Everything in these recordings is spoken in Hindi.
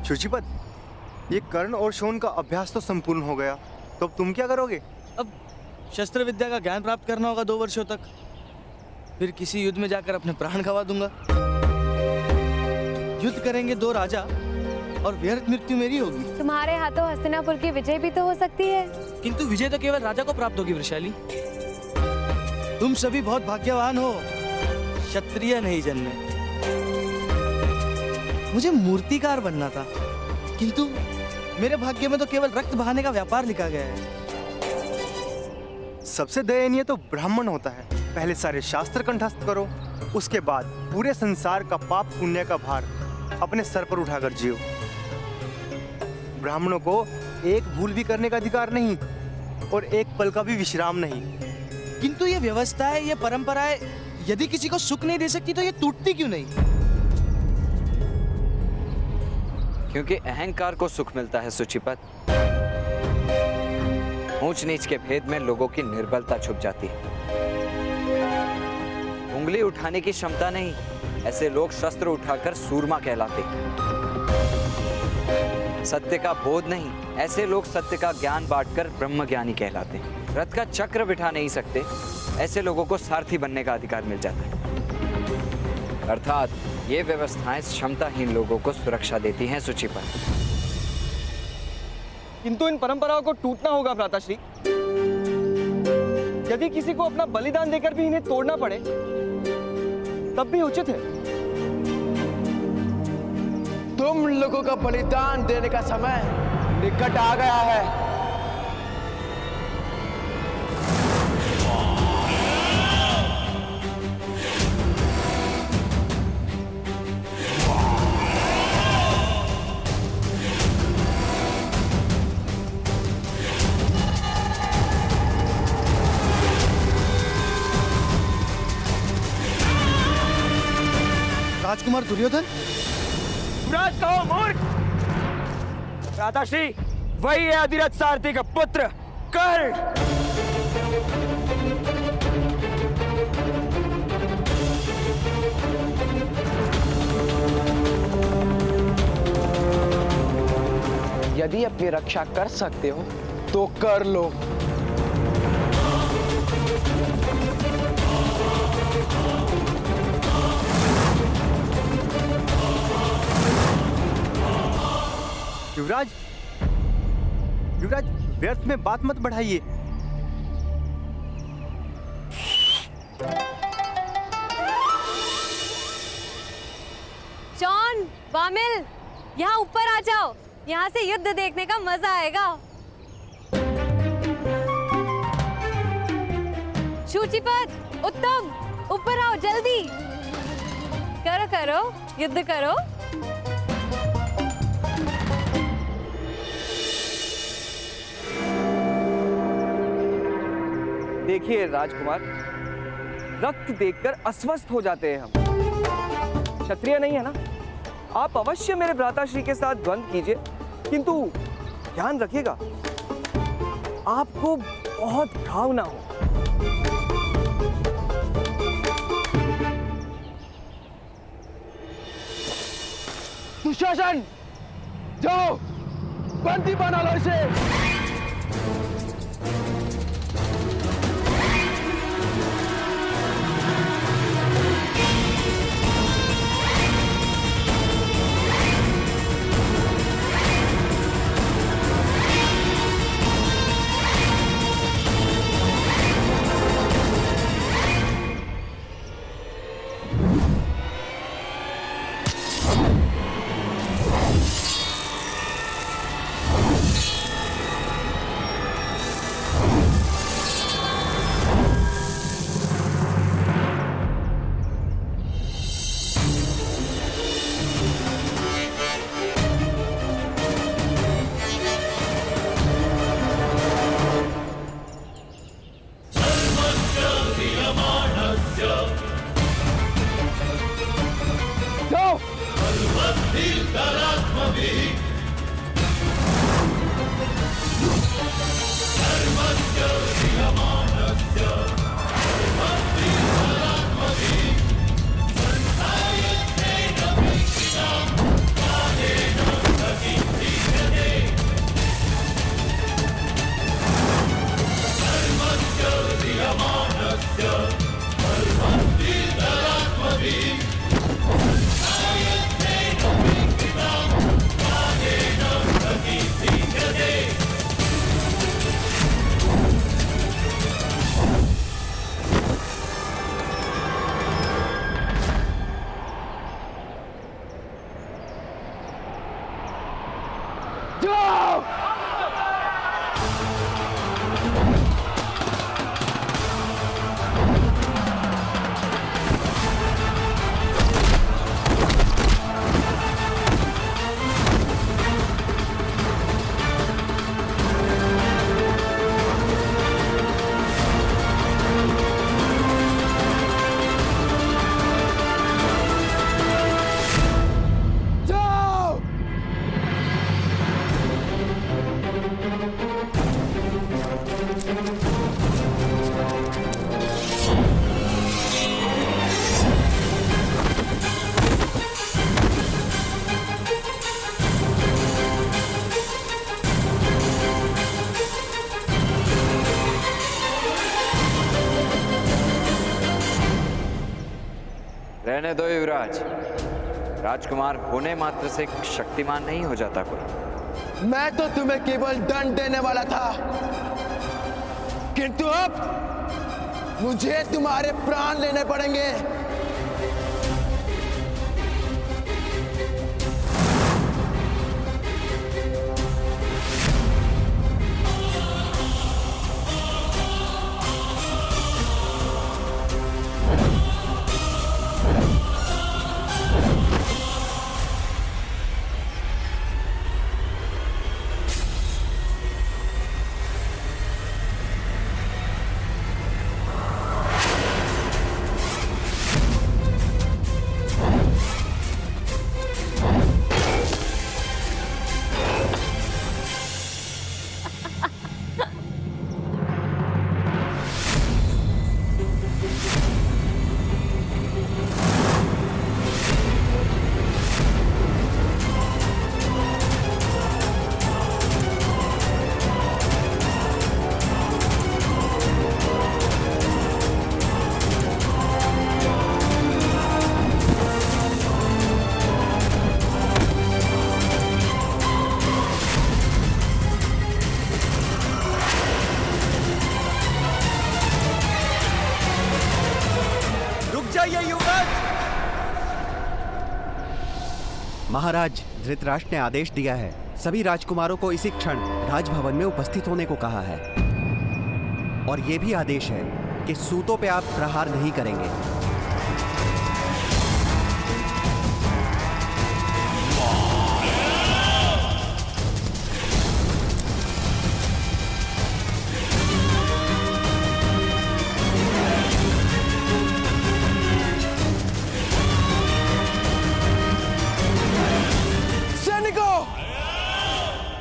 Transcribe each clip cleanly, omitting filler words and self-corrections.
शुचिपत, ये कर्ण और शोन का अभ्यास तो संपूर्ण हो गया, तो अब तुम क्या करोगे? अब शस्त्र विद्या का ज्ञान प्राप्त करना होगा 2 वर्षों तक, फिर किसी युद्ध में जाकर अपने प्राण गंवा दूंगा। युद्ध करेंगे 2 राजा और व्यर्थ मृत्यु मेरी होगी। तुम्हारे हाथों हस्तिनापुर की विजय भी तो हो सकती है। किंतु विजय तो केवल राजा को प्राप्त होगी वृषाली। तुम सभी बहुत भाग्यवान हो, क्षत्रिय नहीं जन्मे। मुझे मूर्तिकार बनना था, किंतु मेरे भाग्य में तो केवल रक्त बहाने का व्यापार लिखा गया है। सबसे दयनीय तो ब्राह्मण होता है। पहले सारे शास्त्र कंठस्थ करो, उसके बाद पूरे संसार का पाप पुण्य का भार अपने सर पर उठाकर जियो। ब्राह्मणों को एक भूल भी करने का अधिकार नहीं और एक पल का भी विश्राम नहीं। किंतु ये व्यवस्था है, ये परंपराएं यदि किसी को सुख नहीं दे सकती तो ये टूटती क्यों नहीं? क्योंकि अहंकार को सुख मिलता है सुचिपत। ऊंच नीच के भेद में लोगों की निर्बलता छुप जाती है। उंगली उठाने की क्षमता नहीं, ऐसे लोग शस्त्र उठाकर सूरमा कहलाते हैं। सत्य का बोध नहीं, ऐसे लोग सत्य का ज्ञान बांटकर ब्रह्मज्ञानी कहलाते हैं। रथ का चक्र बिठा नहीं सकते, ऐसे लोगों को सारथी बनने का अधिकार मिल जाता है। अर्थात ये व्यवस्थाएं क्षमताहीन लोगों को सुरक्षा देती हैं सुचिपत। किंतु इन परंपराओं को टूटना होगा भ्राताश्री। यदि किसी को अपना बलिदान देकर भी इन्हें तोड़ना पड़े तब भी उचित है। तुम लोगों का बलिदान देने का समय निकट आ गया है। राजकुमार दुर्योधन, युवराज कहो मूर्ख। भ्राताश्री, वही है अधिरथ सारथी का पुत्र कर्ण। यदि अपनी रक्षा कर सकते हो तो कर लो। युवराज, युवराज, व्यर्थ में बात मत बढ़ाइए। जॉन, वामिल, यहाँ ऊपर आ जाओ। यहाँ से युद्ध देखने का मजा आएगा। शुचिपत, उत्तम, ऊपर आओ जल्दी। करो करो, युद्ध करो। देखिए राजकुमार, रक्त देखकर अस्वस्थ हो जाते हैं हम। क्षत्रिय नहीं है ना? आप अवश्य मेरे भ्राताश्री के साथ द्वंद्व कीजिए, किंतु ध्यान रखिएगा आपको बहुत घाव ना हो। दुशासन, जाओ बंदी बना लो इसे। रहने दो युवराज। राजकुमार होने मात्र से शक्तिमान नहीं हो जाता कोई। मैं तो तुम्हें केवल दंड देने वाला था, किंतु अब मुझे तुम्हारे प्राण लेने पड़ेंगे। महाराज, धृतराष्ट्र ने आदेश दिया है, सभी राजकुमारों को इसी क्षण राजभवन में उपस्थित होने को कहा है। और यह भी आदेश है कि सूतों पे आप प्रहार नहीं करेंगे।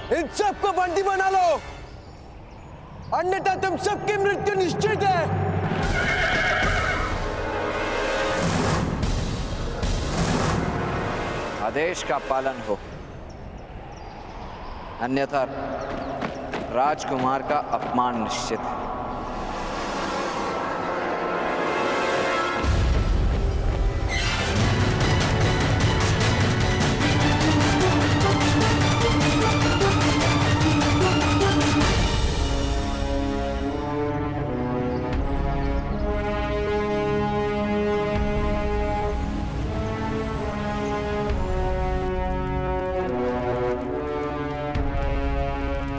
इन सबको बंदी बना लो, अन्यथा तुम सबकी मृत्यु निश्चित है। आदेश का पालन हो, अन्यथा राजकुमार का अपमान निश्चित है।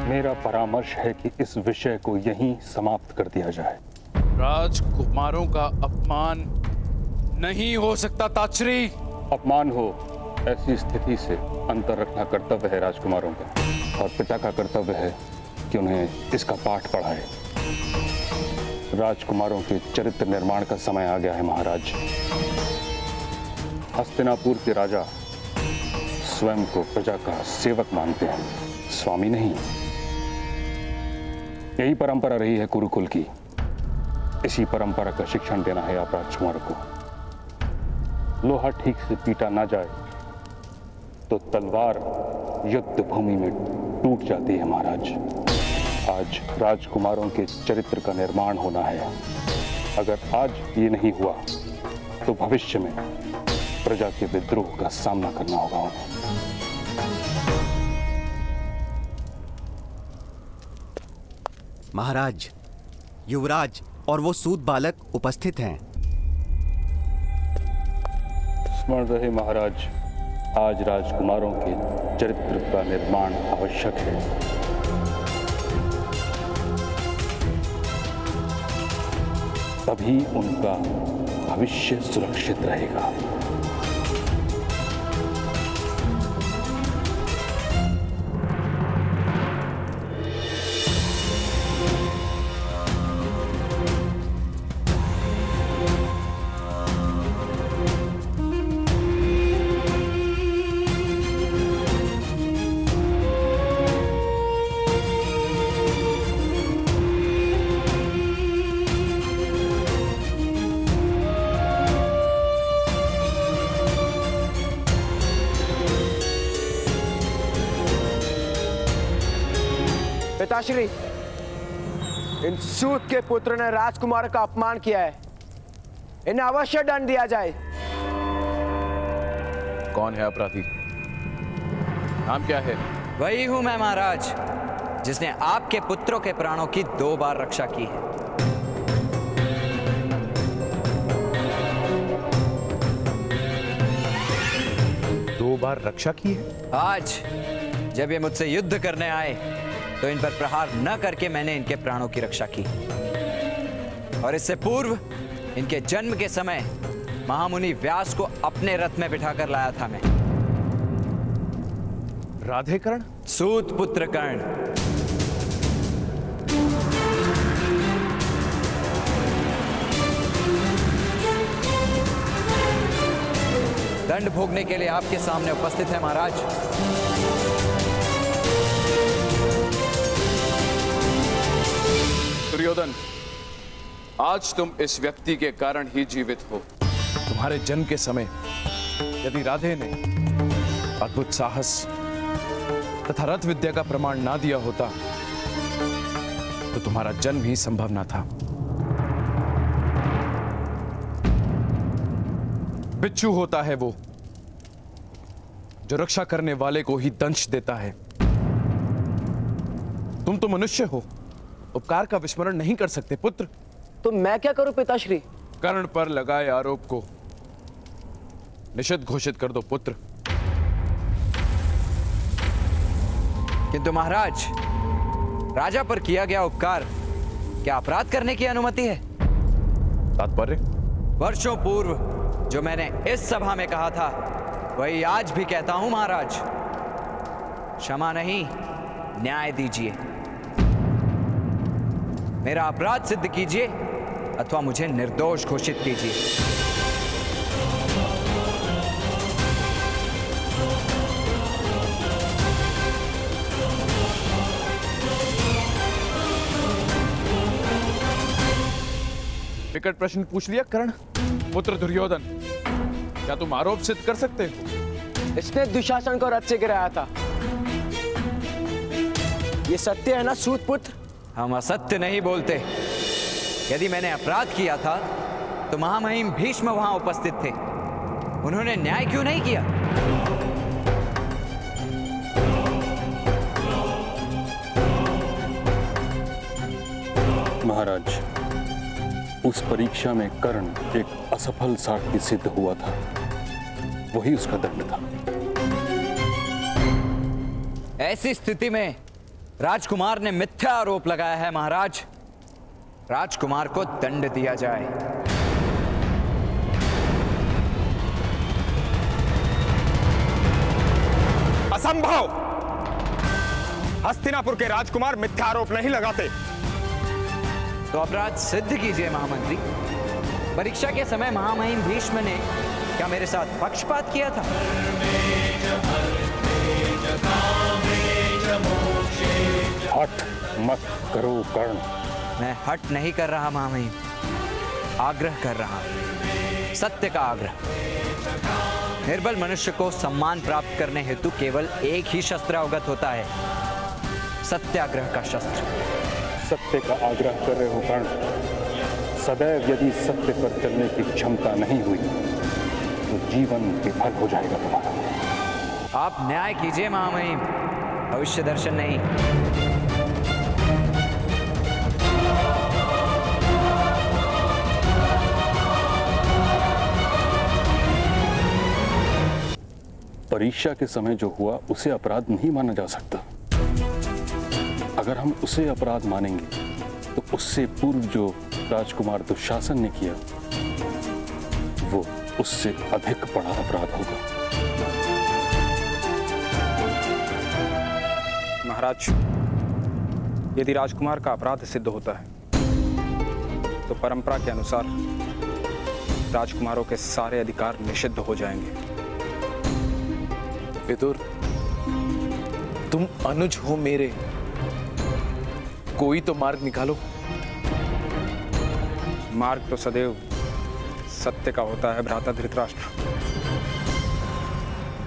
मेरा परामर्श है कि इस विषय को यहीं समाप्त कर दिया जाए। राजकुमारों का अपमान नहीं हो सकता ताचरी। अपमान हो ऐसी स्थिति से अंतर रखना कर्तव्य है राजकुमारों का, और पिता का कर्तव्य है कि उन्हें इसका पाठ पढ़ाए। राजकुमारों के चरित्र निर्माण का समय आ गया है महाराज। हस्तिनापुर के राजा स्वयं को प्रजा का सेवक मानते हैं, स्वामी नहीं। यही परंपरा रही है कुरुकुल की। इसी परंपरा का शिक्षण देना है आप राजकुमार को। लोहा ठीक से पीटा ना जाए तो तलवार युद्ध भूमि में टूट जाती है महाराज। आज राजकुमारों के चरित्र का निर्माण होना है। अगर आज ये नहीं हुआ तो भविष्य में प्रजा के विद्रोह का सामना करना होगा उन्हें। महाराज, युवराज और वो सूत बालक उपस्थित हैं। स्मरण रहे महाराज, आज राजकुमारों के चरित्र का निर्माण आवश्यक है। तभी उनका भविष्य सुरक्षित रहेगा। पिताश्री, इन सूत के पुत्र ने राजकुमार का अपमान किया है, इन्हें अवश्य दंड दिया जाए। कौन है अपराधी? नाम क्या है? वही हूं मैं महाराज, जिसने आपके पुत्रों के प्राणों की 2 बार रक्षा की है। दो बार रक्षा की है? आज जब ये मुझसे युद्ध करने आए तो इन पर प्रहार न करके मैंने इनके प्राणों की रक्षा की, और इससे पूर्व इनके जन्म के समय महामुनि व्यास को अपने रथ में बिठाकर लाया था मैं। राधे कर्ण? सूत पुत्र कर्ण। दंड भोगने के लिए आपके सामने उपस्थित है महाराज। दुर्योधन, आज तुम इस व्यक्ति के कारण ही जीवित हो। तुम्हारे जन्म के समय यदि राधे ने अद्भुत साहस तथा रथ विद्या का प्रमाण ना दिया होता तो तुम्हारा जन्म ही संभव ना था। बिच्छू होता है वो जो रक्षा करने वाले को ही दंश देता है। तुम तो मनुष्य हो, उपकार का विस्मरण नहीं कर सकते पुत्र। तो मैं क्या करूं पिताश्री? कर्ण पर लगाए आरोप को निषिद्ध घोषित कर दो पुत्र। किंतु महाराज, राजा पर किया गया उपकार क्या अपराध करने की अनुमति है? तात्पर्य? वर्षों पूर्व जो मैंने इस सभा में कहा था वही आज भी कहता हूं महाराज। क्षमा नहीं, न्याय दीजिए। मेरा अपराध सिद्ध कीजिए अथवा मुझे निर्दोष घोषित कीजिए। विकट प्रश्न पूछ लिया कर्ण। पुत्र दुर्योधन, क्या तुम आरोप सिद्ध कर सकते हो? इसने दुशासन को रथ से गिराया था। ये सत्य है ना सूत पुत्र? हम असत्य नहीं बोलते। यदि मैंने अपराध किया था तो महामहिम भीष्म वहां उपस्थित थे, उन्होंने न्याय क्यों नहीं किया? महाराज, उस परीक्षा में कर्ण एक असफल सारथी सिद्ध हुआ था, वही उसका दंड था। ऐसी स्थिति में राजकुमार ने मिथ्या आरोप लगाया है महाराज। राजकुमार को दंड दिया जाए। असंभव! हस्तिनापुर के राजकुमार मिथ्या आरोप नहीं लगाते। तो अपराध सिद्ध कीजिए महामंत्री। परीक्षा के समय महामहिम भीष्म ने क्या मेरे साथ पक्षपात किया था? हट मत करो कर्ण। मैं हट नहीं कर रहा महामहिम, आग्रह कर रहा हूं, सत्य का आग्रह। निर्बल मनुष्य को सम्मान प्राप्त करने हेतु केवल एक ही शस्त्र अवगत होता है, सत्याग्रह का शस्त्र। सत्य का आग्रह कर रहे हो कर्ण। सदैव यदि सत्य पर चलने की क्षमता नहीं हुई तो जीवन विफल हो जाएगा तुम्हारा। आप न्याय कीजिए महामहिम, भविष्य दर्शन नहीं। परीक्षा के समय जो हुआ उसे अपराध नहीं माना जा सकता। अगर हम उसे अपराध मानेंगे तो उससे पूर्व जो राजकुमार दुशासन ने किया वो उससे अधिक बड़ा अपराध होगा। महाराज, यदि राजकुमार का अपराध सिद्ध होता है तो परंपरा के अनुसार राजकुमारों के सारे अधिकार निषिद्ध हो जाएंगे। विदुर, तुम अनुज हो मेरे, कोई तो मार्ग निकालो। मार्ग तो सदैव सत्य का होता है भ्राता धृतराष्ट्र।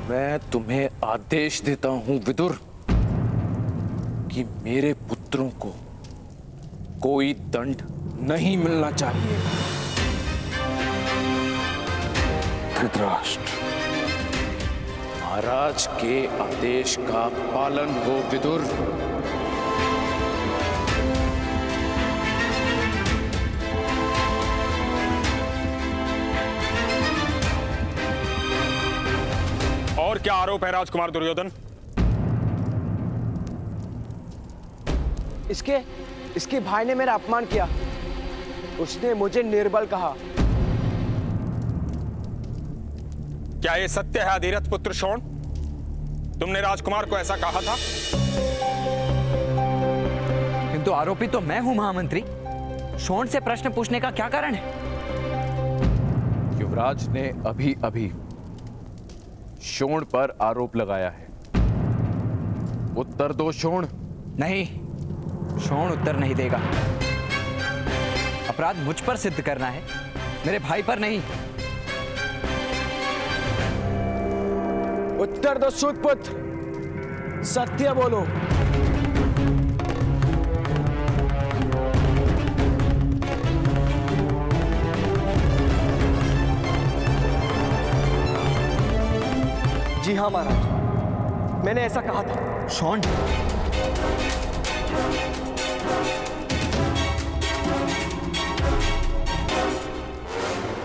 मैं तुम्हें आदेश देता हूं विदुर कि मेरे पुत्रों को कोई दंड नहीं मिलना चाहिए। धृतराष्ट्र, महाराज के आदेश का पालन हो विदुर। और क्या आरोप है राजकुमार दुर्योधन? इसके भाई ने मेरा अपमान किया। उसने मुझे निर्बल कहा। क्या ये सत्य है अधिरथ पुत्र शोण? तुमने राजकुमार को ऐसा कहा था? किंतु आरोपी तो मैं हूं महामंत्री। शोण से प्रश्न पूछने का क्या कारण है? युवराज ने अभी अभी शोण पर आरोप लगाया है। उत्तर दो शोण। नहीं, शोण उत्तर नहीं देगा। अपराध मुझ पर सिद्ध करना है, मेरे भाई पर नहीं। उत्तर दो सूतपुत्र, सत्य बोलो। जी हाँ महाराज, मैंने ऐसा कहा था। शोण,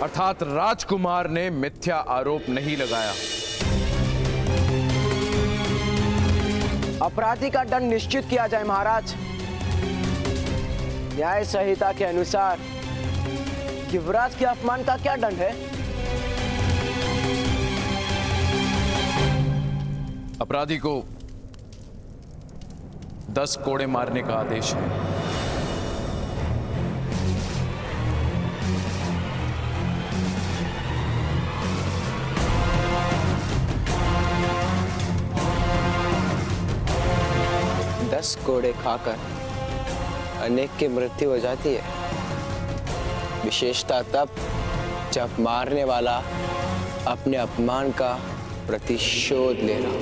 अर्थात राजकुमार ने मिथ्या आरोप नहीं लगाया। अपराधी का दंड निश्चित किया जाए महाराज। न्याय संहिता के अनुसार युवराज के अपमान का क्या दंड है? अपराधी को 10 कोड़े मारने का आदेश है। कोड़े खाकर अनेक की मृत्यु हो जाती है, विशेषता तब जब मारने वाला अपने अपमान का प्रतिशोध ले रहा हो।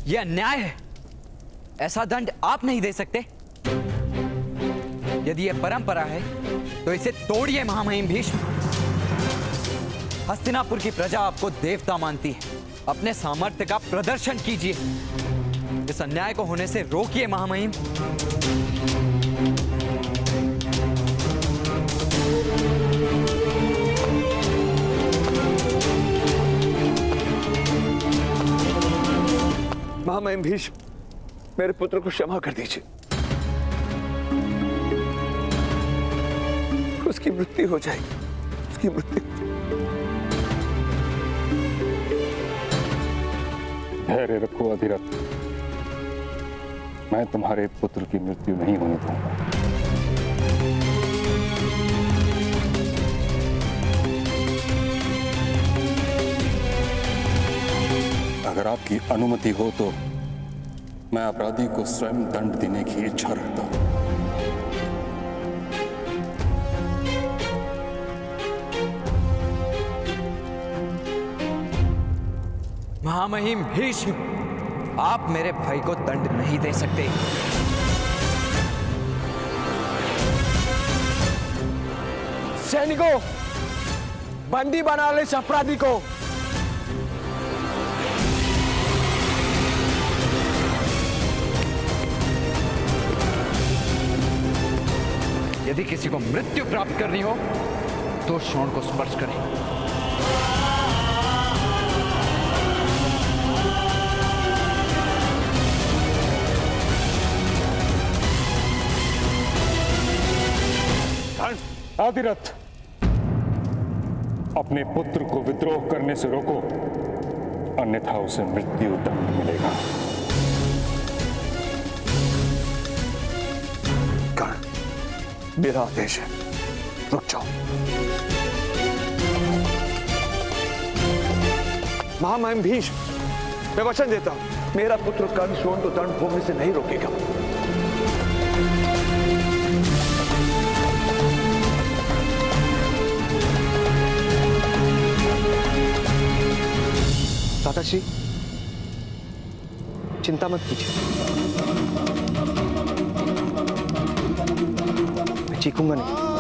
यह अन्याय है। ऐसा दंड आप नहीं दे सकते। यदि यह परंपरा है तो इसे तोड़िए महामहिम भीष्म। हस्तिनापुर की प्रजा आपको देवता मानती है। अपने सामर्थ्य का प्रदर्शन कीजिए। इस अन्याय को होने से रोकिए महामहिम। महामहिम भीष्म, मेरे पुत्र को क्षमा कर दीजिए। उसकी मृत्यु हो जाएगी, उसकी मृत्यु। धैर्य रखो अधिरथ, मैं तुम्हारे पुत्र की मृत्यु नहीं होने दूंगा। अगर आपकी अनुमति हो तो मैं अपराधी को स्वयं दंड देने की इच्छा रखता हूं। महामहिम भीष्म, आप मेरे भाई को दंड नहीं दे सकते। सैनिकों, बंदी बना लो इस अपराधी को। यदि किसी को मृत्यु प्राप्त करनी हो तो शोण को स्पर्श करें। अधिरथ, अपने पुत्र को विद्रोह करने से रोको, अन्यथा उसे मृत्यु दंड मिलेगा। कर्ण, मेरा आदेश है, रुक जाओ। महामहिम भीष्म, मैं वचन देता हूं, मेरा पुत्र कर्ण शोण को दंड भोगने से नहीं रोकेगा। दादाश्री, चिंता मत कीजिए, मैं चीखूंगा नहीं।